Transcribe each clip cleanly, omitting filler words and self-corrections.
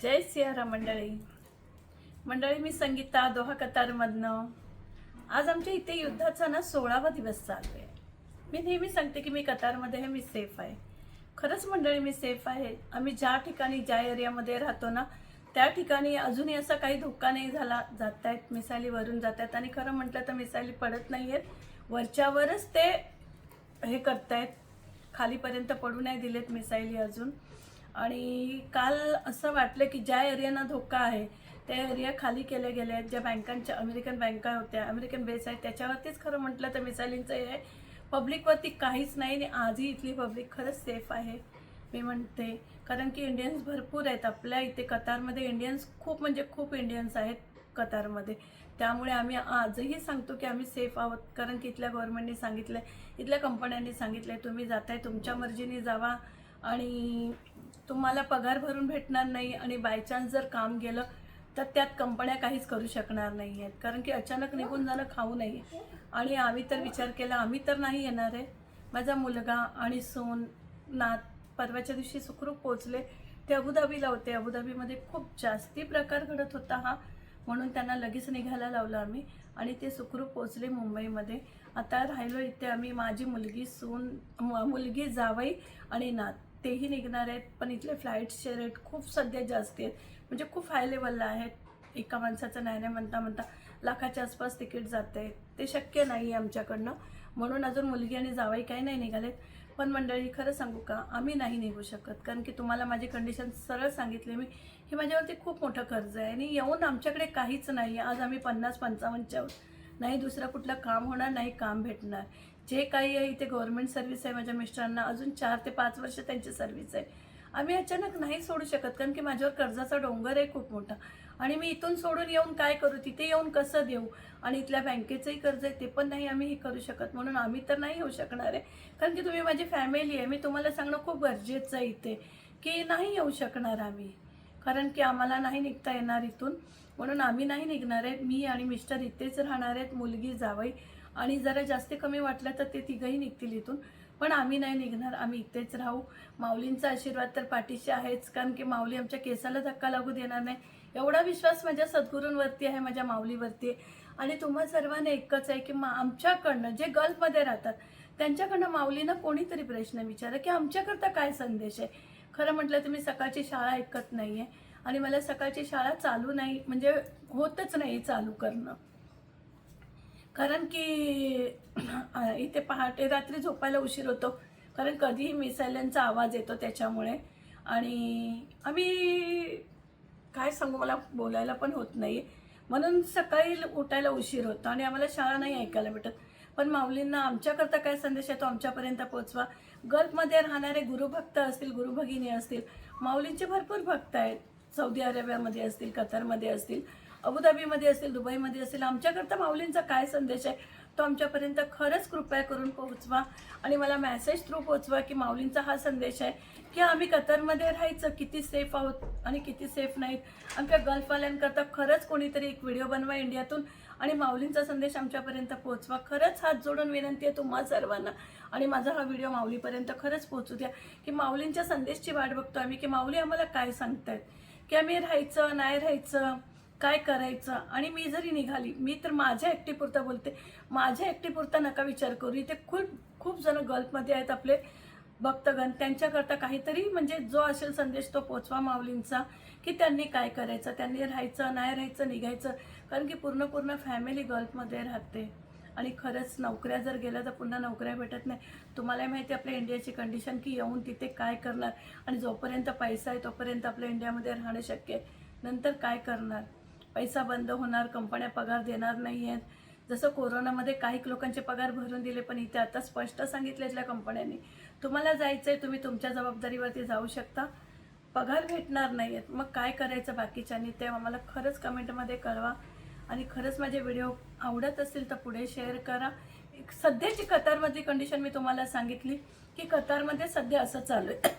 जय सियाराम मंडळी, मी संगीता दोहा कतारमधनं. आज आमच्या इथे युद्धाचा ना 16वा दिवस चालू आहे. मी नेहमी सांगते की मी कतारमध्ये आहे, मी सेफ आहे. खरंच मंडळी मी सेफ आहे. आम्ही ज्या ठिकाणी ज्या एरियामध्ये राहतो ना त्या ठिकाणी अजूनही असा काही धोका नाही झाला. जात आहेत मिसाईली, वरून जात आहेत, आणि खरं म्हटलं तर मिसाईली पडत नाही आहेत, वरच्यावरच ते हे करतायत, खालीपर्यंत पडू नाही दिलेत मिसाईली अजून. आणि काल असं वाटलं की ज्या एरियाना धोका आहे त्या एरिया खाली केले गेले आहेत. ज्या बँकांच्या अमेरिकन बँका होत्या, अमेरिकन बेस आहेत, त्याच्यावरतीच खरं म्हटलं तर मिसाईलींचं हे पब्लिकवरती काहीच नाही. आणि आजही इथली पब्लिक खरंच सेफ आहे मी म्हणते, कारण की इंडियन्स भरपूर आहेत आपल्या इथे कतारमध्ये. इंडियन्स खूप म्हणजे खूप इंडियन्स आहेत कतारमध्ये. त्यामुळे आम्ही आजही सांगतो की आम्ही सेफ आहोत, कारण की इथल्या गव्हर्नमेंटने सांगितलं आहे, इथल्या कंपन्यांनी सांगितलं आहे, तुम्ही जाताय तुमच्या मर्जीने जावा आणि तुम्हाला पगार भरून भेटणार नाही. आणि बाय चान्स जर काम गेलं तर त्यात कंपन्या काहीच करू शकणार नाही आहेत, कारण की अचानक निघून जाणं खाऊ नये. आणि आम्ही तर विचार केला, आम्ही तर नाही येणार आहे. माझा मुलगा आणि सून नात परवाच्या दिवशी सुखरूप पोचले. ते अबुधाबीला होते. अबुधाबीमध्ये खूप जास्ती प्रकार घडत होता हा, म्हणून त्यांना लगेच निघायला लावलं आम्ही, आणि ते सुखरूप पोचले मुंबईमध्ये. आता राहिलो इथे आम्ही, माझी मुलगी, सून, मुलगी, जावई आणि नात, तेही निघणार आहेत. पण इथले फ्लाईट्सचे रेट खूप सध्या जास्त आहेत, म्हणजे खूप हाय लेवलला आहेत. एका माणसाचं नाही म्हणता लाखाच्या आसपास तिकीट जाते. ते शक्य नाही आहे आमच्याकडनं, म्हणून अजून मुलगी आणि जावई काही नाही निघालेत. पण मंडळी खरं सांगू का, आम्ही नाही निघू शकत, कारण की तुम्हाला माझी कंडिशन सरळ सांगितली मी, की माझ्यावरती खूप मोठं कर्ज आहे आणि येऊन आमच्याकडे काहीच नाही. आज आम्ही 50-55च्या आहोत. नाही दुसरं कुठलं काम होणार, नाही काम भेटणार. जे काही आहे इथे गव्हर्नमेंट सर्व्हिस आहे माझ्या मिस्टरांना, अजून 4 ते 5 वर्ष त्यांची सर्व्हिस आहे. आम्ही अचानक नाही सोडू शकत, कारण की माझ्यावर कर्जाचा डोंगर आहे खूप मोठा. आणि मी इथून सोडून येऊन काय करू, तिथे येऊन कसं देऊ. आणि इथल्या बँकेचंही कर्ज आहे, ते पण नाही आम्ही हे करू शकत. म्हणून आम्ही तर नाही येऊ शकणार आहे, कारण की तुम्ही माझी फॅमिली आहे. मी तुम्हाला सांगणं खूप गरजेचं आहे इथे, की नाही येऊ शकणार आम्ही, कारण की आम्हाला नाही निघता येणार इथून. म्हणून आम्ही नाही निघणार आहे. मी आणि मिस्टर इथेच राहणार आहेत, मुलगी, जावई, आणि जरा जास्त कमी वाटलं तर ते तिघंही निघतील इथून. पण आम्ही नाही निघणार, आम्ही इथेच राहू. माऊलींचा आशीर्वाद तर पाठीशी आहेच, कारण की माऊली आमच्या केसाला धक्का लागू देणार नाही, एवढा विश्वास माझ्या सद्गुरूंवरती आहे, माझ्या माऊलीवरती आहे. आणि तुम्हा सर्वांना एकच आहे की आमच्याकडनं जे गल्फमध्ये राहतात त्यांच्याकडनं माऊलीनं कोणीतरी प्रश्न विचारा की आमच्याकरता काय संदेश आहे. खरं म्हटलं तर मी सकाळची शाळा ऐकत नाही आहे, आणि मला सकाळची शाळा चालू नाही, म्हणजे होतच नाही चालू करणं, कारण की इथे पहाटे रात्री झोपायला उशीर होतो, कारण कधीही मिसाईलांचा आवाज येतो त्याच्यामुळे. आणि आम्ही काय सांगू, मला बोलायला पण होत नाही, म्हणून सकाळी उठायला उशीर होतो आणि आम्हाला शाळा नाही ऐकायला भेटत. पण माऊलींना आमच्याकरता काय संदेश आहे तो आमच्यापर्यंत पोचवा. गल्फमध्ये राहणारे गुरुभक्त असतील, गुरुभगिनी असतील, माऊलींचे भरपूर भक्त आहेत. सौदी अरेबियामध्ये असतील, कतारमध्ये असतील, अबुधाबीमध्ये असतील, दुबईमध्ये असतील. आमच्याकरता माऊलींचा काय संदेश आहे तो आमच्यापर्यंत खरंच कृपया करून पोहोचवा. आणि मला मेसेज थ्रू पोहोचवा की माऊलींचा हा संदेश आहे की आम्ही कतारमध्ये राहायचं, किती सेफ आहोत आणि किती सेफ नाहीत. आमच्या गल्फवाल्यांकरता खरंच कोणीतरी एक व्हिडिओ बनवा इंडियातून आणि माऊलींचा संदेश आमच्यापर्यंत पोहोचवा. खरंच हात जोडून विनंती आहे तुम्हा सर्वांना. आणि माझा हा व्हिडिओ माऊलीपर्यंत खरंच पोहोचू द्या, की माऊलींच्या संदेशची वाट बघतो आम्ही, की माऊली आम्हाला काय सांगतायत, की आम्ही राहायचं नाही राहायचं, काय करायचं. आणि मी जरी निघाली, मी तर माझ्या एकटीपुरता बोलते, माझ्या एकटीपुरता नका विचार करू. इथे खूप जण गल्फमध्ये आहेत आपले भक्तगण, त्यांच्याकरता काहीतरी म्हणजे जो असेल संदेश तो पोचवा माऊलींचा, की त्यांनी काय करायचं, त्यांनी राहायचं नाही राहायचं, निघायचं. कारण की पूर्ण फॅमिली गल्फमध्ये राहते. आणि खरंच नोकऱ्या जर गेल्या तर पुन्हा नोकऱ्या भेटत नाही. तुम्हाला माहिती आहे आपल्या इंडियाची कंडिशन, की येऊन तिथे काय करणार. आणि जोपर्यंत पैसा आहे तोपर्यंत आपल्या इंडियामध्ये राहणं शक्य आहे, नंतर काय करणार. पैसा बंद होणार, कंपन्या पगार देणार नाही आहेत. जसं कोरोनामध्ये काही लोकांचे पगार भरून दिले, पण इथे आता स्पष्ट सांगितलं इथल्या कंपन्यांनी, तुम्हाला जायचं आहे तुम्ही तुमच्या जबाबदारीवरती जाऊ शकता, पगार भेटणार नाही आहेत. मग काय करायचं बाकीच्यांनी ते आम्हाला खरंच कमेंटमध्ये कळवा. आणि खरंच माझे व्हिडिओ आवडत असतील तर पुढे शेअर करा. सध्याची कतारमधली कंडिशन मी तुम्हाला सांगितली, की कतारमध्ये सध्या असं चालू आहे.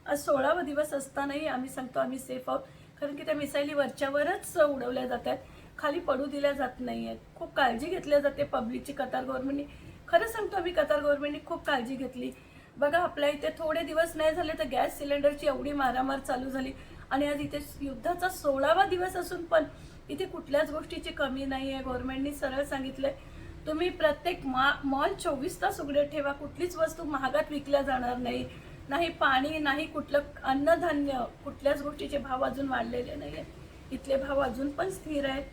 आज 16वा दिवस असतानाही आम्ही सांगतो आम्ही सेफ आहोत, कारण की त्या मिसाईली वरच्यावरच उडवल्या जात आहेत, खाली पडू दिल्या जात नाही आहेत. खूप काळजी घेतल्या जाते पब्लिकची. कतार गव्हर्नमेंटनी, खरं सांगतो आम्ही, कतार गव्हर्नमेंटनी खूप काळजी घेतली. बघा आपल्या इथे थोडे दिवस नाही झाले तर गॅस सिलेंडरची एवढी मारामार चालू झाली. आणि आज इथे युद्धाचा 16वा दिवस असून पण इथे कुठल्याच गोष्टीची कमी नाही आहे. गव्हर्नमेंटनी सरळ सांगितलंय तुम्ही प्रत्येक मॉल 24 तास उघडे ठेवा, कुठलीच वस्तू महागात विकल्या जाणार नाही, नाही पाणी, नाही कुठलं अन्नधान्य, कुठल्याच गोष्टीचे भाव अजून वाढलेले नाही आहेत. इथले भाव अजून पण स्थिर आहेत.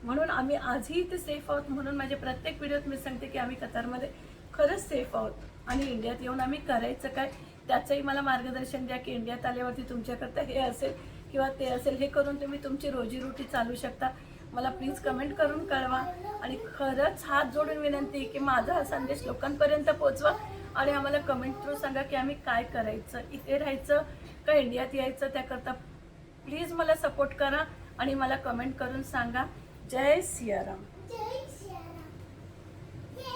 म्हणून आम्ही आजही इथे सेफ आहोत. म्हणून माझ्या प्रत्येक व्हिडिओत मी सांगते की आम्ही कतारमध्ये खरंच सेफ आहोत. आणि इंडियात येऊन आम्ही करायचं काय त्याचंही मला मार्गदर्शन द्या की इंडियात आल्यावरती तुमच्याकरता हे असेल किंवा ते असेल, हे करून तुम्ही तुमची रोजीरोटी चालू शकता. मला प्लीज कमेंट करून कळवा. आणि खरंच हात जोडून विनंती की माझा हा संदेश लोकांपर्यंत पोहोचवा आणि आम्हाला कमेंट थ्रू सांगा की आम्ही काय करायचं, इथे राहायचं का इंडियात यायचं. त्याकरता प्लीज मला सपोर्ट करा आणि मला कमेंट करून सांगा. जय सियाराम.